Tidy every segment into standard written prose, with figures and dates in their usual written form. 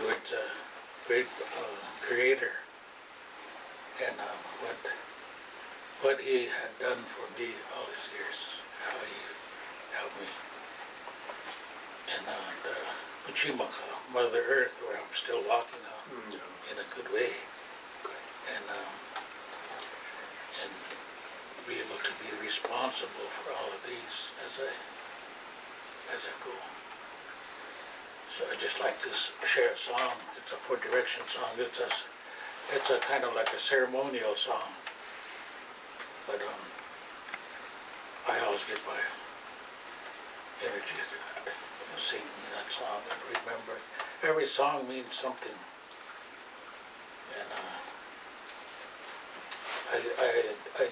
towards a great creator, and what he had done for me all these years, how he helped me. And Uchimaka, Mother Earth, where I'm still walking on in a good way, and be able to be responsible for all of these as I go. So I just like to share a song. It's a Four Direction song. It's a kind of like a ceremonial song, but I always get my energy through that, singing that song and remember. Every song means something, and I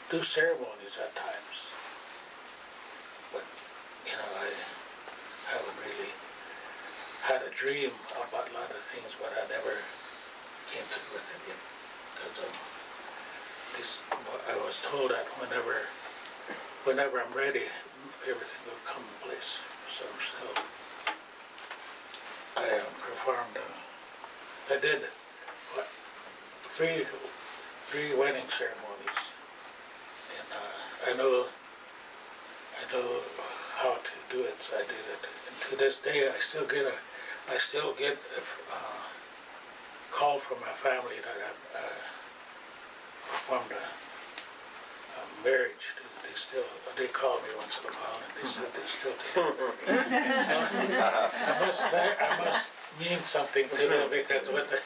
do ceremonies at times, but I haven't really had a dream about a lot of things, but I never came through with it yet, because I was told that whenever I'm ready, everything will come in place. So I performed. I did three wedding ceremonies, and I know how to do it. So I did it, and to this day, I still get a call from my family that I performed a marriage to. They call me once in a while, and they said they're still together. So I must mean something to them, because what the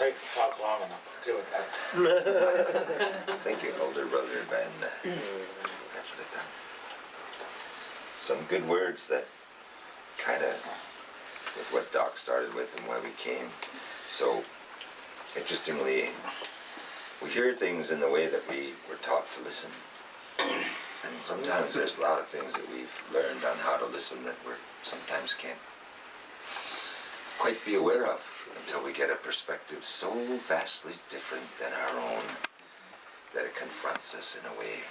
take to talk long enough. I'll give it that. Thank you, older brother Ben. Some good words that kind of, with what Doc started with and why we came. So, interestingly, we hear things in the way that we were taught to listen. And sometimes there's a lot of things that we've learned on how to listen that we sometimes can't quite be aware of until we get a perspective so vastly different than our own that it confronts us in a way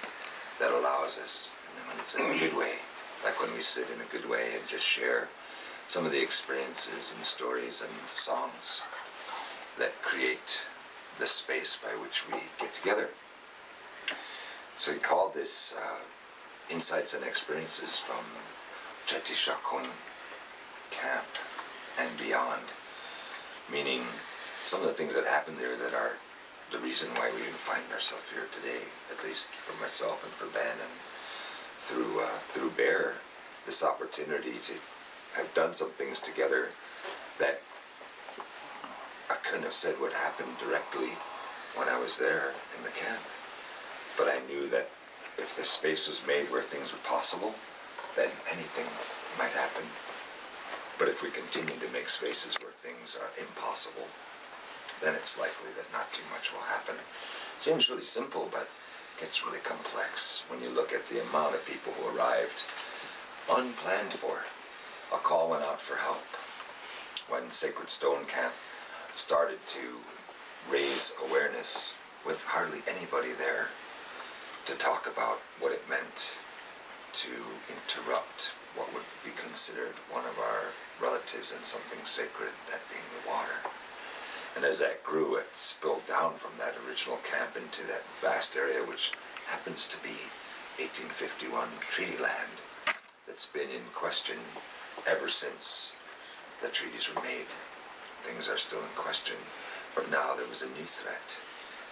that allows us, and when it's in a good way, like when we sit in a good way and just share some of the experiences and stories and songs that create the space by which we get together. So he called this Insights and Experiences from Oceti Sakowin camp and beyond, meaning some of the things that happened there that are the reason why we even find ourselves here today, at least for myself and for Ben, and through Bear, this opportunity to have done some things together that I couldn't have said what happened directly when I was there in the camp. But I knew that if the space was made where things were possible, then anything might happen. But if we continue to make spaces where things are impossible, then it's likely that not too much will happen. Seems really simple, but it gets really complex when you look at the amount of people who arrived unplanned for. A call went out for help. When Sacred Stone Camp started to raise awareness with hardly anybody there to talk about what it meant to interrupt what would be considered one of our relatives in something sacred, that being the water. And as that grew, it spilled down from that original camp into that vast area, which happens to be 1851 treaty land that's been in question ever since the treaties were made. Things are still in question, but now there was a new threat.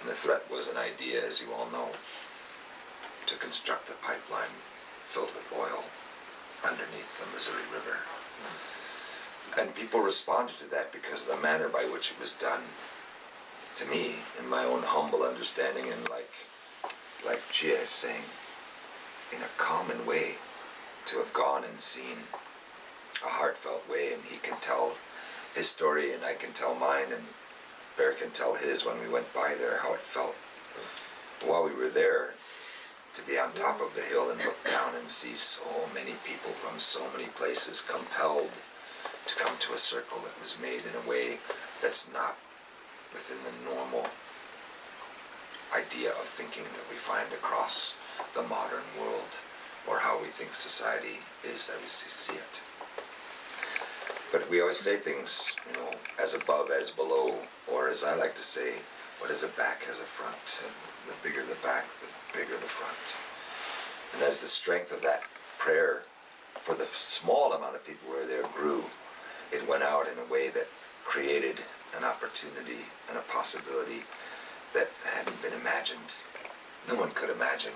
And the threat was an idea, as you all know, to construct a pipeline filled with oil underneath the Missouri River. And people responded to that because of the manner by which it was done. To me, in my own humble understanding, and like Joyce is saying, in a common way, to have gone and seen a heartfelt way, and he can tell his story and I can tell mine, and Bear can tell his when we went by there, how it felt while we were there, to be on top of the hill and look down and see so many people from so many places compelled to come to a circle that was made in a way that's not within the normal idea of thinking that we find across the modern world, or how we think society is as we see it. But we always say things, as above as below, or as I like to say, what is a back has a front. And the bigger the back, the bigger the front. And as the strength of that prayer for the small amount of people who were there grew, it went out in a way that created an opportunity and a possibility that hadn't been imagined. No one could imagine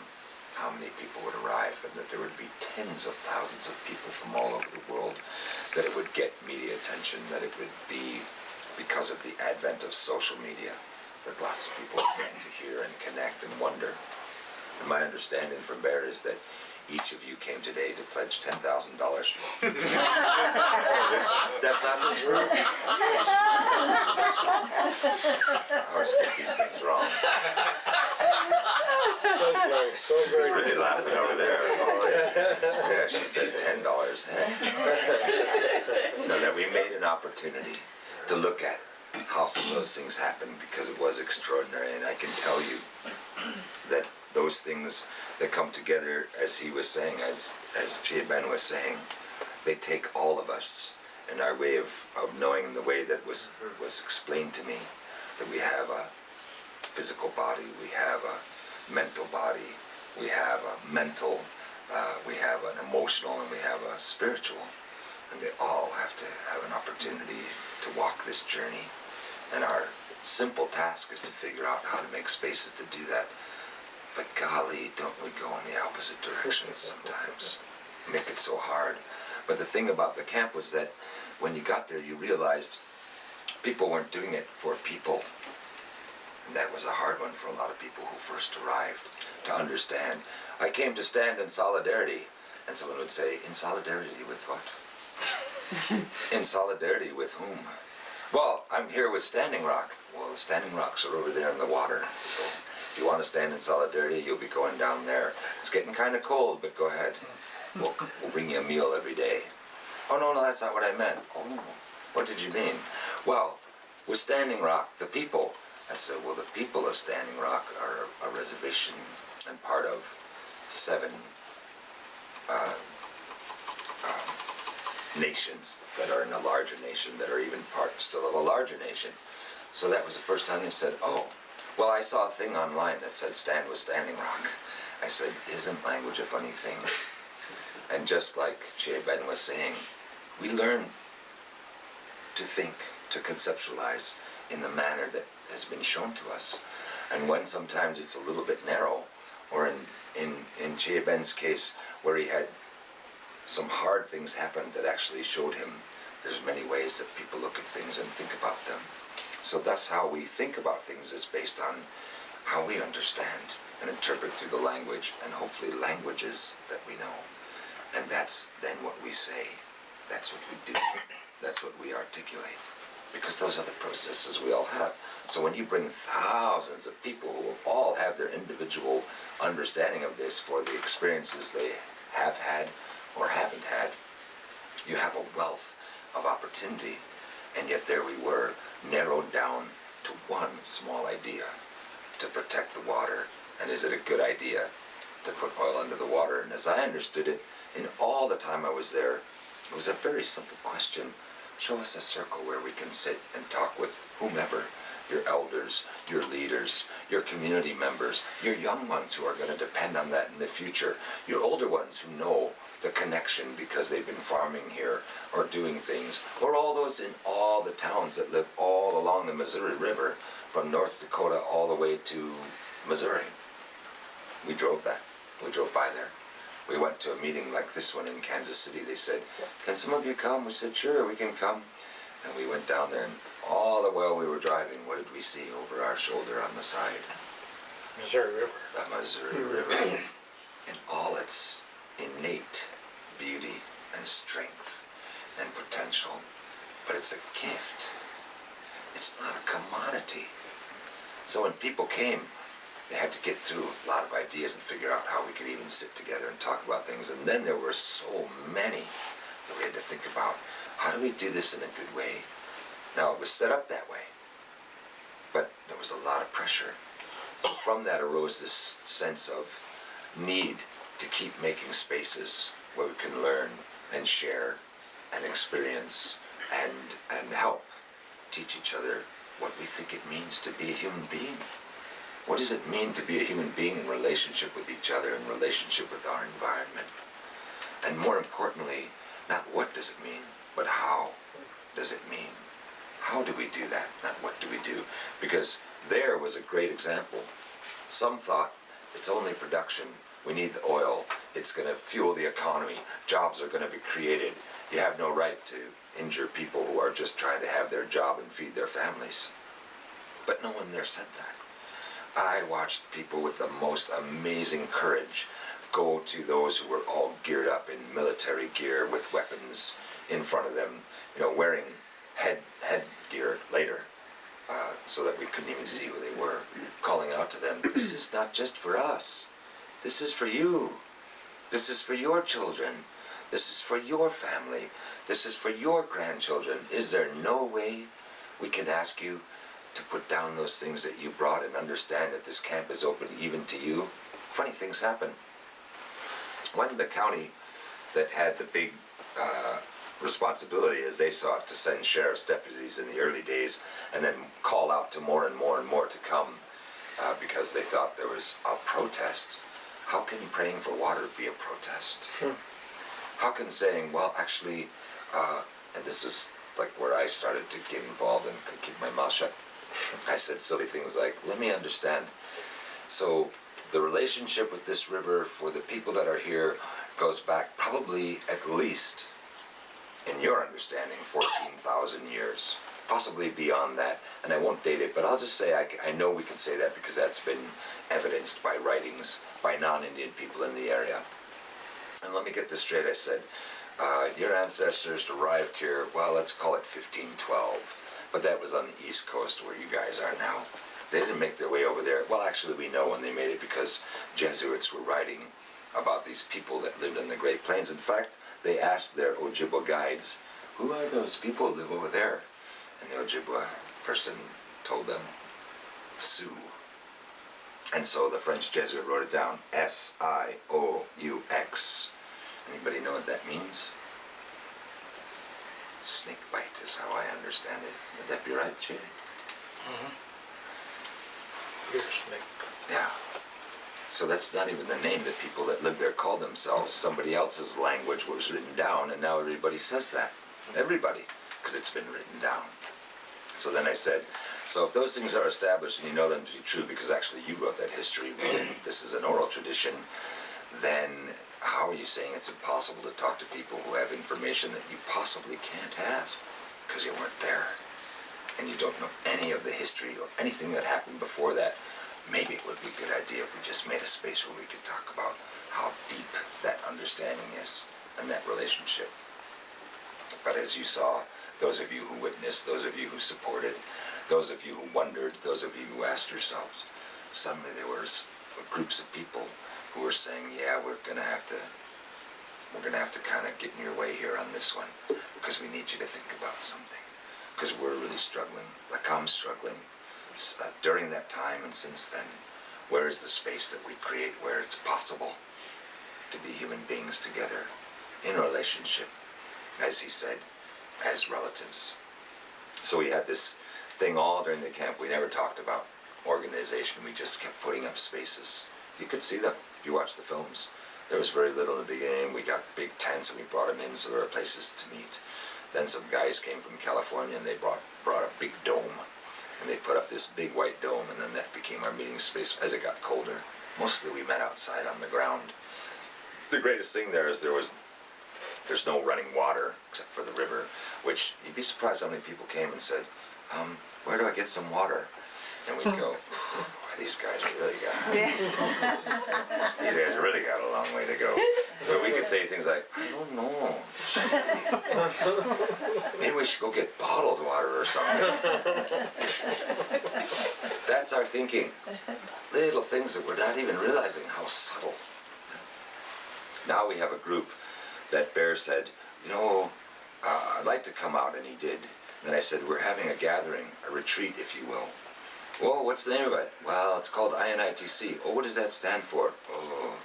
how many people would arrive, and that there would be tens of thousands of people from all over the world, that it would get media attention, that it would be, because of the advent of social media, that lots of people are going to hear and connect and wonder. And my understanding from Bear is that each of you came today to pledge $10,000. That's not this group. I always get these things wrong. So very Really laughing over there. Oh, yeah, she said $10. No, that we made an opportunity to look at how some of those things happened, because it was extraordinary. And I can tell you that those things that come together, as he was saying, as Germaine was saying, they take all of us, and our way of knowing, the way that was explained to me, that we have a physical body, we have a mental body, we have a mental, we have an emotional, and we have a spiritual, and they all have to have an opportunity to walk this journey. And our simple task is to figure out how to make spaces to do that. But golly, don't we go in the opposite directions sometimes? Make it so hard. But the thing about the camp was that when you got there, you realized People weren't doing it for people. And that was a hard one for a lot of people who first arrived to understand. I came to stand in solidarity. And someone would say, in solidarity with what? In solidarity with whom? Well, I'm here with Standing Rock. Well, the Standing Rocks are over there in the water. So if you want to stand in solidarity, you'll be going down there. It's getting kind of cold, but go ahead. We'll bring you a meal every day. Oh, no, that's not what I meant. Oh, what did you mean? Well, with Standing Rock, the people. I said, well, the people of Standing Rock are a reservation and part of 7 nations that are in a larger nation, that are even part still of a larger nation. So that was the first time they said, oh, well, I saw a thing online that said stand with Standing Rock. I said, isn't language a funny thing? And just like Germaine was saying, we learn to think, to conceptualize in the manner that has been shown to us. And when sometimes it's a little bit narrow, or in Germaine's case, where he had some hard things happen that actually showed him there's many ways that people look at things and think about them. So that's how we think about things, is based on how we understand and interpret through the language, and hopefully languages that we know. And that's then what we say. That's what we do. That's what we articulate. Because those are the processes we all have. So when you bring thousands of people who all have their individual understanding of this for the experiences they have had or haven't had, you have a wealth of opportunity. And yet there we were, narrowed down to one small idea: to protect the water. And is it a good idea to put oil under the water? And as I understood it, in all the time I was there, it was a very simple question. Show us a circle where we can sit and talk with whomever, your elders, your leaders, your community members, your young ones who are going to depend on that in the future, your older ones who know the connection because they've been farming here or doing things, or all those in all the towns that live all along the Missouri River from North Dakota all the way to Missouri. We drove that. We drove by there. We went to a meeting like this one in Kansas City. They said, can some of you come? We said, sure, we can come. And we went down there, and all the while we were driving, what did we see over our shoulder on the side? Missouri River. The Missouri River. In all its innate beauty and strength and potential. But it's a gift. It's not a commodity. So when people came, they had to get through a lot of ideas and figure out how we could even sit together and talk about things. And then there were so many that we had to think about, how do we do this in a good way? Now, it was set up that way, but there was a lot of pressure. So from that arose this sense of need to keep making spaces where we can learn and share and experience and help teach each other what we think it means to be a human being. What does it mean to be a human being in relationship with each other, in relationship with our environment? And more importantly, not what does it mean, but how does it mean? How do we do that? Not what do we do? Because there was a great example. Some thought it's only production. We need the oil. It's going to fuel the economy. Jobs are going to be created. You have no right to injure people who are just trying to have their job and feed their families. But no one there said that. I watched people with the most amazing courage go to those who were all geared up in military gear with weapons in front of them, wearing headgear later, so that we couldn't even see who they were, calling out to them, this is not just for us. This is for you. This is for your children. This is for your family. This is for your grandchildren. Is there no way we can ask you to put down those things that you brought and understand that this camp is open even to you? Funny things happen. When the county that had the big responsibility, as they saw it, to send sheriff's deputies in the early days and then call out to more and more and more to come because they thought there was a protest. How can praying for water be a protest? How can saying, well, actually, and this is like where I started to get involved and could keep my mouth shut. I said silly things like, let me understand. So the relationship with this river for the people that are here goes back probably at least, in your understanding, 14,000 years. possibly beyond that, and I won't date it, but I'll just say I know we can say that because that's been evidenced by writings by non-Indian people in the area. And let me get this straight. I said, your ancestors arrived here, well, let's call it 1512, but that was on the East Coast where you guys are now. They didn't make their way over there. Well, actually, we know when they made it because Jesuits were writing about these people that lived in the Great Plains. In fact, they asked their Ojibwa guides, who are those people who live over there? And the Ojibwa person told them, Sioux. And so the French Jesuit wrote it down, S-I-O-U-X. Anybody know what that means? Snake bite is how I understand it. Would that be right, Jay? Mm-hmm. You're a snake. Yeah. So that's not even the name that people that live there call themselves. Somebody else's language was written down, and now everybody says that. Everybody, because it's been written down. So then I said, so if those things are established and you know them to be true, because actually you wrote that history, this is an oral tradition, then how are you saying it's impossible to talk to people who have information that you possibly can't have because you weren't there and you don't know any of the history or anything that happened before that? Maybe it would be a good idea if we just made a space where we could talk about how deep that understanding is and that relationship. But as you saw, those of you who witnessed, those of you who supported, those of you who wondered, those of you who asked yourselves, suddenly there was groups of people who were saying, yeah, we're gonna have to kind of get in your way here on this one because we need you to think about something because we're really struggling, like I'm struggling during that time and since then. Where is the space that we create where it's possible to be human beings together in a relationship, as he said, as relatives? So we had this thing all during the camp we never talked about, organization. We just kept putting up spaces. You could see them if you watch the films. There was very little in the beginning. We got big tents and we brought them in so there were places to meet. Then some guys came from California and they brought a big dome. And they put up this big white dome, and then that became our meeting space as it got colder. Mostly we met outside on the ground. The greatest thing there is there's no running water except for the river, which you'd be surprised how many people came and said, where do I get some water? And we'd go, boy, these guys really got a long way to go. But we could say things like, I don't know. Maybe we should go get bottled water or something. That's our thinking. Little things that we're not even realizing how subtle. Now we have a group that Bear said, I'd like to come out, and he did. And then I said, we're having a gathering, a retreat, if you will. Whoa, what's the name of it? Well, it's called INITC. Oh, what does that stand for? Oh.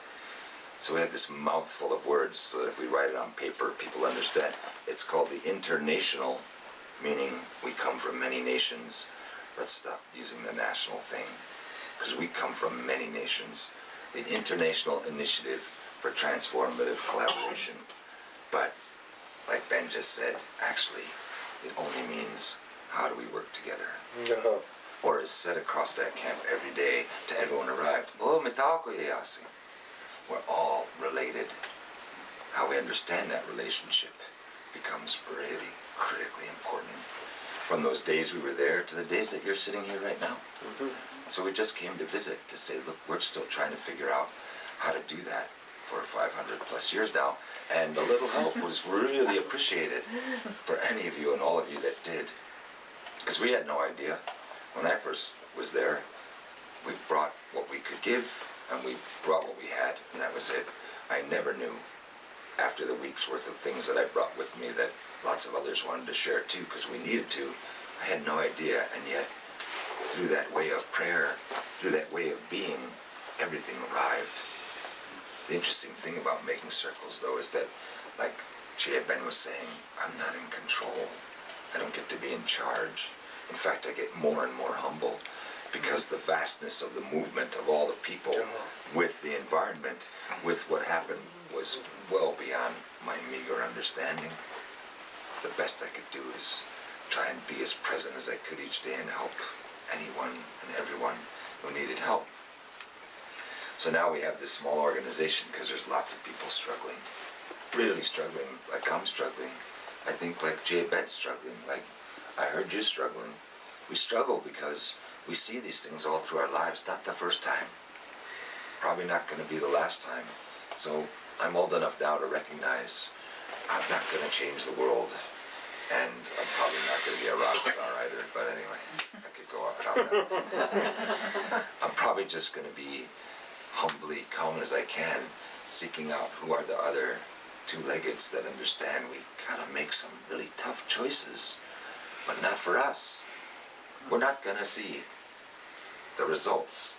So we have this mouthful of words so that if we write it on paper, people understand. It's called the International, meaning we come from many nations. Let's stop using the national thing, because we come from many nations. The International Initiative for Transformative Collaboration. But, like Ben just said, actually, it only means how do we work together? No. Or is said across that camp every day to everyone arrived, oh, mitako yasi. We're all related. How we understand that relationship becomes really critically important. From those days we were there to the days that you're sitting here right now. Mm-hmm. So we just came to visit to say, look, we're still trying to figure out how to do that for 500 plus years now. And a little help was really appreciated for any of you and all of you that did. Because we had no idea. When I first was there, we brought what we could give, and we brought what we had, and that was it. I never knew, after the week's worth of things that I brought with me that lots of others wanted to share too, because we needed to. I had no idea, and yet, through that way of prayer, through that way of being, everything arrived. The interesting thing about making circles, though, is that, like Jay Ben was saying, I'm not in control. I don't get to be in charge. In fact, I get more and more humble because the vastness of the movement of all the people with the environment, with what happened, was well beyond my meager understanding. The best I could do is try and be as present as I could each day and help anyone and everyone who needed help. So now we have this small organization because there's lots of people struggling, really struggling, like I'm struggling. I think like Jay Bed's struggling, like I heard you struggling. We struggle because we see these things all through our lives. Not the first time. Probably not going to be the last time. So I'm old enough now to recognize I'm not going to change the world. And I'm probably not going to be a rock star either. But anyway, I could go up on that. I'm probably just going to be humbly, calm as I can, seeking out who are the other two-leggeds that understand we gotta make some really tough choices, but not for us. We're not gonna see the results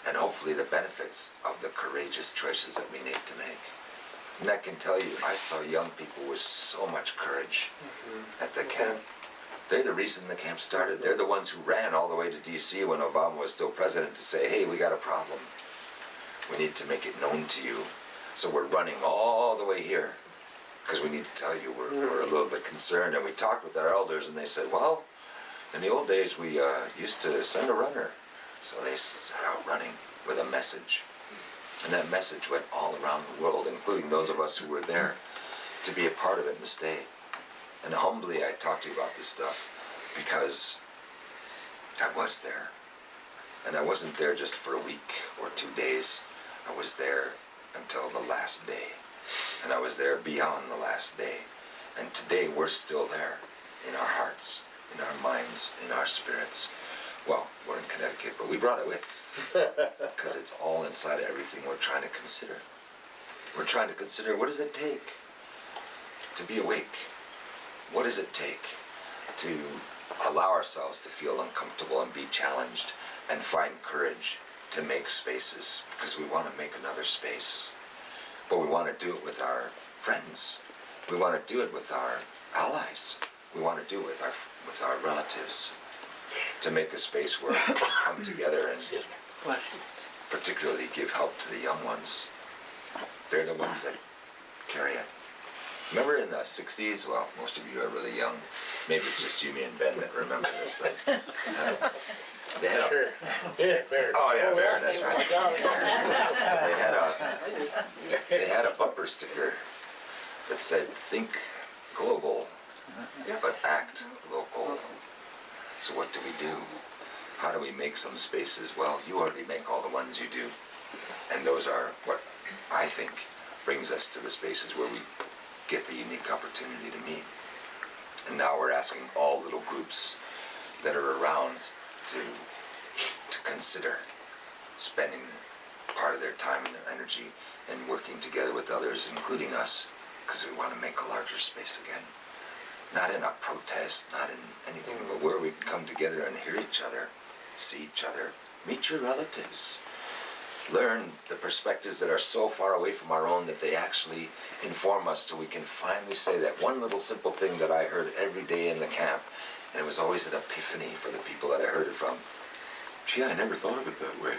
and hopefully the benefits of the courageous choices that we need to make. And I can tell you, I saw young people with so much courage at the camp. They're the reason the camp started. They're the ones who ran all the way to DC when Obama was still president to say, hey, we got a problem. We need to make it known to you. So we're running all the way here because we need to tell you we're a little bit concerned. And we talked with our elders and they said, well, in the old days we used to send a runner. So they set out running with a message. And that message went all around the world, including those of us who were there to be a part of it and to stay. And humbly I talk to you about this stuff because I was there. And I wasn't there just for a week or 2 days. I was there until the last day. And I was there beyond the last day. And today we're still there in our hearts, in our minds, in our spirits. Well, we're in Connecticut, but we brought it with because it's all inside of everything we're trying to consider. We're trying to consider, what does it take to be awake? What does it take to allow ourselves to feel uncomfortable and be challenged and find courage to make spaces? Because we want to make another space. But we want to do it with our friends. We want to do it with our allies. We want to do it with our relatives. To make a space where we can come together and particularly give help to the young ones. They're the ones that carry it. Remember in the 60s, well, most of you are really young. Maybe it's just you, me, and Ben that remember this thing. They had Sure. Yeah, Barry. Oh yeah, Barry, that's right. They had a bumper sticker that said, think global, but act local. So what do we do? How do we make some spaces? Well, you already make all the ones you do. And those are what I think brings us to the spaces where we get the unique opportunity to meet. And now we're asking all little groups that are around to consider spending part of their time and their energy and working together with others, including us, because we want to make a larger space again. Not in a protest, not in anything, but where we can come together and hear each other, see each other, meet your relatives. Learn the perspectives that are so far away from our own that they actually inform us so we can finally say that one little simple thing that I heard every day in the camp, and it was always an epiphany for the people that I heard it from. Gee, I never thought of it that way.